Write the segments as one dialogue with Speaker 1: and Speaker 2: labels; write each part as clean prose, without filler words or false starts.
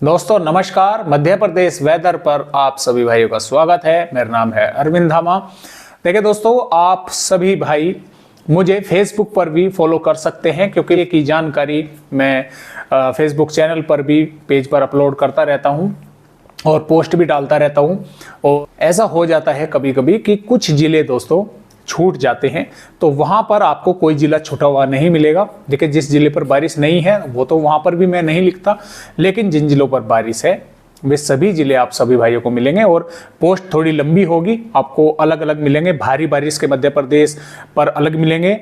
Speaker 1: दोस्तों नमस्कार। मध्य प्रदेश वेदर पर आप सभी भाइयों का स्वागत है। मेरा नाम है अरविंद धामा। देखिए दोस्तों, आप सभी भाई मुझे फेसबुक पर भी फॉलो कर सकते हैं, क्योंकि ये की जानकारी मैं फेसबुक चैनल पर भी पेज पर अपलोड करता रहता हूँ और पोस्ट भी डालता रहता हूँ। और ऐसा हो जाता है कभी कभी कि कुछ जिले दोस्तों छूट जाते हैं, तो वहां पर आपको कोई जिला छूटा हुआ नहीं मिलेगा। देखिए, जिस जिले पर बारिश नहीं है वो तो वहां पर भी मैं नहीं लिखता, लेकिन जिन जिलों पर बारिश है वे सभी जिले आप सभी भाइयों को मिलेंगे। और पोस्ट थोड़ी लंबी होगी, आपको अलग अलग मिलेंगे। भारी बारिश के मध्य प्रदेश पर अलग मिलेंगे,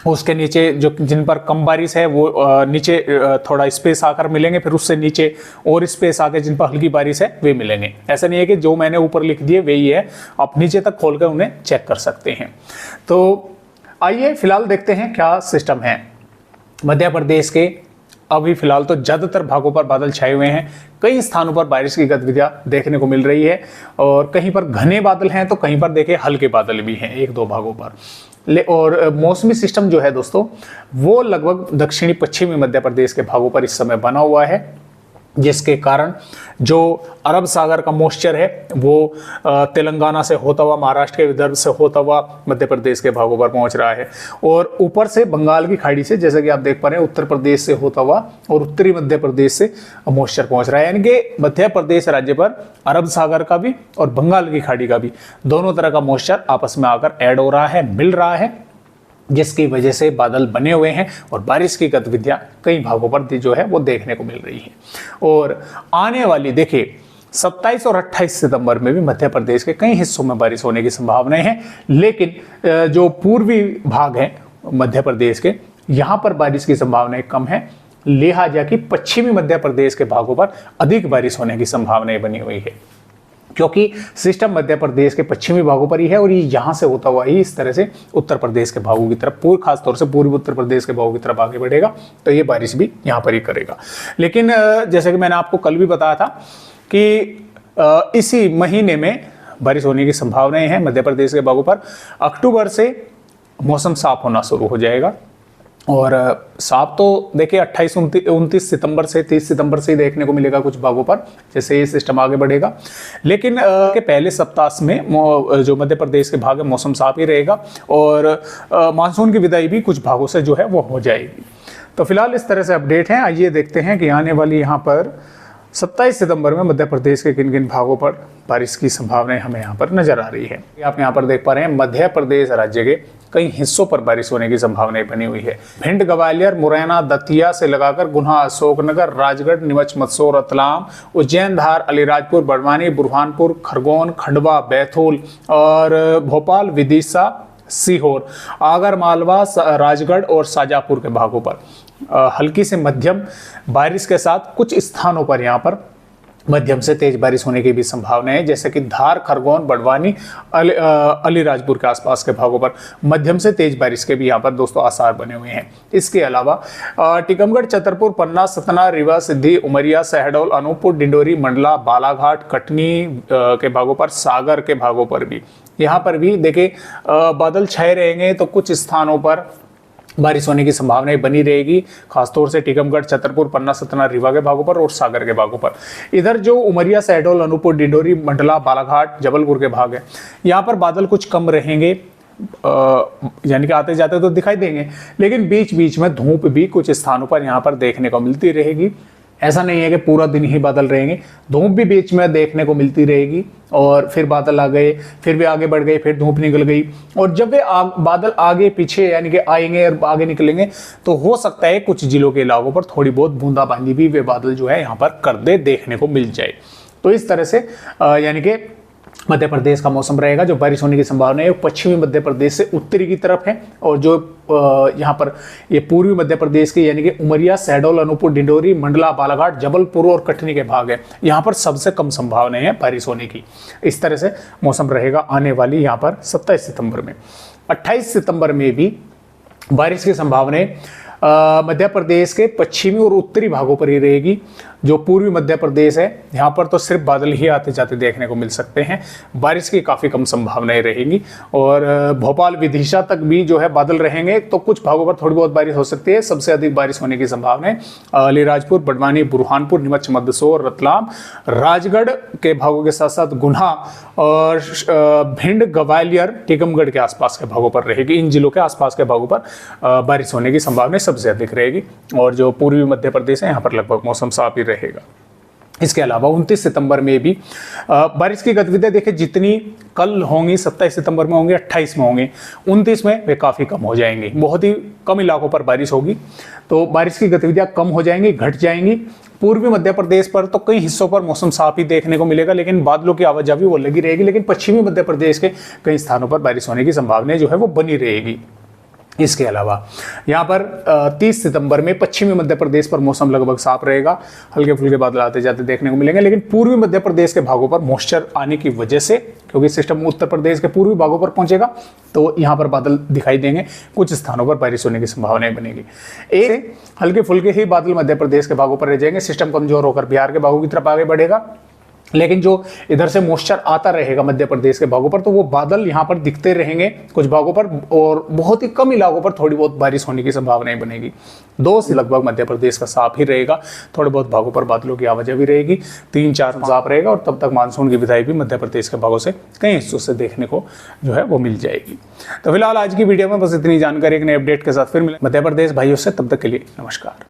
Speaker 1: उसके नीचे जो जिन पर कम बारिश है वो नीचे थोड़ा स्पेस आकर मिलेंगे, फिर उससे नीचे और स्पेस आकर जिन पर हल्की बारिश है वे मिलेंगे। ऐसा नहीं है कि जो मैंने ऊपर लिख दिए वही है, आप नीचे तक खोलकर उन्हें चेक कर सकते हैं। तो आइए फिलहाल देखते हैं क्या सिस्टम है मध्य प्रदेश के। अभी फिलहाल तो ज्यादातर भागों पर बादल छाए हुए हैं, कई स्थानों पर बारिश की गतिविधियां देखने को मिल रही है और कहीं पर घने बादल हैं तो कहीं पर देखिए हल्के बादल भी हैं एक दो भागों पर। और मौसमी सिस्टम जो है दोस्तों वो लगभग दक्षिणी पश्चिमी मध्य प्रदेश के भागों पर इस समय बना हुआ है, जिसके कारण जो अरब सागर का मॉइस्चर है वो तेलंगाना से होता हुआ, महाराष्ट्र के विदर्भ से होता हुआ मध्य प्रदेश के भागों पर पहुंच रहा है। और ऊपर से बंगाल की खाड़ी से, जैसा कि आप देख पा रहे हैं, उत्तर प्रदेश से होता हुआ और उत्तरी मध्य प्रदेश से मॉइस्चर पहुंच रहा है। यानी कि मध्य प्रदेश राज्य पर अरब सागर का भी और बंगाल की खाड़ी का भी दोनों तरह का मॉइस्चर आपस में आकर ऐड हो रहा है, मिल रहा है, जिसकी वजह से बादल बने हुए हैं और बारिश की गतिविधियां कई भागों पर जो है वो देखने को मिल रही है। और आने वाली देखिए 27 और 28 सितंबर में भी मध्य प्रदेश के कई हिस्सों में बारिश होने की संभावनाएं हैं, लेकिन जो पूर्वी भाग है मध्य प्रदेश के, यहाँ पर बारिश की संभावनाएं कम है। लिहाजा कि पश्चिमी मध्य प्रदेश के भागों पर अधिक बारिश होने की संभावनाएं बनी हुई है, क्योंकि सिस्टम मध्य प्रदेश के पश्चिमी भागों पर ही है और ये यहाँ से होता हुआ ही इस तरह से उत्तर प्रदेश के भागों की तरफ, खासतौर से पूर्वी उत्तर प्रदेश के भागों की तरफ आगे बढ़ेगा, तो ये बारिश भी यहाँ पर ही करेगा। लेकिन जैसे कि मैंने आपको कल भी बताया था कि इसी महीने में बारिश होने की संभावनाएं हैं मध्य प्रदेश के भागों पर। अक्टूबर से मौसम साफ होना शुरू हो जाएगा और साफ तो देखिए 28, 29 सितंबर से 30 सितंबर से ही देखने को मिलेगा कुछ भागों पर, जैसे ये सिस्टम आगे बढ़ेगा। लेकिन के पहले सप्ताह में जो मध्य प्रदेश के भाग है मौसम साफ ही रहेगा और मानसून की विदाई भी कुछ भागों से जो है वो हो जाएगी। तो फिलहाल इस तरह से अपडेट है। आइए देखते हैं कि आने वाली यहाँ पर 27 सितंबर में मध्य प्रदेश के किन किन भागों पर बारिश की संभावनाएं हमें यहाँ पर नजर आ रही है। आप यहाँ पर देख पा रहे हैं मध्य प्रदेश राज्य के कई हिस्सों पर बारिश होने की संभावनाएं बनी हुई है। भिंड, ग्वालियर, मुरैना, दतिया से लगाकर गुना, अशोकनगर, राजगढ़, नीमच, मंदसौर, रतलाम, उज्जैन, धार, अलीराजपुर, बड़वानी, बुरहानपुर, खरगोन, खंडवा, बैतूल और भोपाल, विदिशा, सीहोर, आगर मालवा, राजगढ़ और शाजापुर के भागों पर हल्की से मध्यम बारिश के साथ कुछ स्थानों पर यहाँ पर मध्यम से तेज बारिश होने की भी संभावना है, जैसे कि धार, खरगोन, बड़वानी, अलीराजपुर के आसपास के भागों पर मध्यम से तेज बारिश के भी यहाँ पर दोस्तों आसार बने हुए हैं। इसके अलावा टीकमगढ़, छतरपुर, पन्ना, सतना, रीवा, सिद्धि, उमरिया, शहडोल, अनूपपुर, डिंडोरी, मंडला, बालाघाट, कटनी के भागों पर, सागर के भागों पर भी यहाँ पर भी देखिए बादल छाए रहेंगे, तो कुछ स्थानों पर बारिश होने की संभावनाएं बनी रहेगी, खासतौर से टीकमगढ़, छतरपुर, पन्ना, सतना, रीवा के भागों पर और सागर के भागों पर। इधर जो उमरिया, शहडोल, अनूपपुर, डिंडोरी, मंडला, बालाघाट, जबलपुर के भाग है, यहाँ पर बादल कुछ कम रहेंगे, यानी कि आते जाते तो दिखाई देंगे, लेकिन बीच बीच में धूप भी कुछ स्थानों पर यहाँ पर देखने को मिलती रहेगी। ऐसा नहीं है कि पूरा दिन ही बादल रहेंगे, धूप भी बीच में देखने को मिलती रहेगी और फिर बादल आ गए, फिर भी आगे बढ़ गए, फिर धूप निकल गई। और जब वे बादल आगे पीछे यानी कि आएंगे और आगे निकलेंगे, तो हो सकता है कुछ जिलों के इलाकों पर थोड़ी बहुत बूंदाबांदी भी वे बादल जो है यहाँ पर कर दे, देखने को मिल जाए। तो इस तरह से यानी कि मध्य प्रदेश का मौसम रहेगा। जो बारिश होने की संभावना है पश्चिमी मध्य प्रदेश से उत्तरी की तरफ है, और जो यहाँ पर ये पूर्वी मध्य प्रदेश के यानी कि उमरिया, शहडोल, अनूपपुर, डिंडोरी, मंडला, बालाघाट, जबलपुर और कटनी के भाग है, यहाँ पर सबसे कम संभावनाएं हैं बारिश होने की। इस तरह से मौसम रहेगा आने वाली यहाँ पर 27 सितंबर में। 28 सितंबर में भी बारिश की संभावनाएं मध्य प्रदेश के पश्चिमी और उत्तरी भागों पर ही रहेगी। जो पूर्वी मध्य प्रदेश है यहाँ पर तो सिर्फ बादल ही आते जाते देखने को मिल सकते हैं। बारिश की काफ़ी कम संभावनाएं रहेंगी और भोपाल विदिशा तक भी जो है बादल रहेंगे, तो कुछ भागों पर थोड़ी बहुत बारिश हो सकती है। सबसे अधिक बारिश होने की संभावना है अलीराजपुर, बड़वानी, बुरहानपुर, नीमच, मंदसौर, रतलाम, राजगढ़ के भागों के साथ साथ गुना और भिंड, ग्वालियर, टीकमगढ़ के आसपास के भागों पर रहेगी। इन जिलों के आसपास के भागों पर बारिश होने की संभावना सबसे अधिक रहेगी और जो पूर्वी मध्य प्रदेश है यहाँ पर लगभग मौसम साफ ही रहेगा। इसके अलावा 29 सितंबर में भी बारिश की गतिविधियां देखिए जितनी कल होंगी 27 सितंबर में होंगी, 28 में होंगी, 29 में वे काफ़ी कम हो जाएंगी। बहुत ही कम इलाकों पर बारिश होगी, तो बारिश की गतिविधियां कम हो जाएंगी, घट जाएंगी। पूर्वी मध्य प्रदेश पर तो कई हिस्सों पर मौसम साफ ही देखने को मिलेगा, लेकिन बादलों की आवाजाही वो लगी रहेगी। लेकिन पश्चिमी मध्य प्रदेश के कई स्थानों पर बारिश होने की संभावना जो है वो बनी रहेगी। इसके अलावा यहाँ पर 30 सितंबर में पश्चिमी मध्य प्रदेश पर मौसम लगभग साफ रहेगा, हल्के फुल्के बादल आते जाते देखने को मिलेंगे। लेकिन पूर्वी मध्य प्रदेश के भागों पर मॉइस्चर आने की वजह से, क्योंकि सिस्टम उत्तर प्रदेश के पूर्वी भागों पर पहुंचेगा, तो यहाँ पर बादल दिखाई देंगे, कुछ स्थानों पर बारिश होने की संभावनाएं बनेगी। एक हल्के फुल्के ही बादल मध्य प्रदेश के भागों पर रह जाएंगे। सिस्टम कमजोर होकर बिहार के भागों की तरफ आगे बढ़ेगा, लेकिन जो इधर से मॉइस्चर आता रहेगा मध्य प्रदेश के भागों पर, तो वो बादल यहाँ पर दिखते रहेंगे कुछ भागों पर और बहुत ही कम इलाकों पर थोड़ी बहुत बारिश होने की संभावनाएं बनेगी। 2 से लगभग मध्य प्रदेश का साफ ही रहेगा, थोड़े बहुत भागों पर बादलों की आवाजाही भी रहेगी। 3-4 साफ रहेगा और तब तक मानसून की विदाई भी मध्य प्रदेश के भागों से कई हिस्सों से देखने को जो है वो मिल जाएगी। तो फिलहाल आज की वीडियो में बस इतनी जानकारी, एक नए अपडेट के साथ फिर मिले मध्य प्रदेश भाइयों से। तब तक के लिए नमस्कार।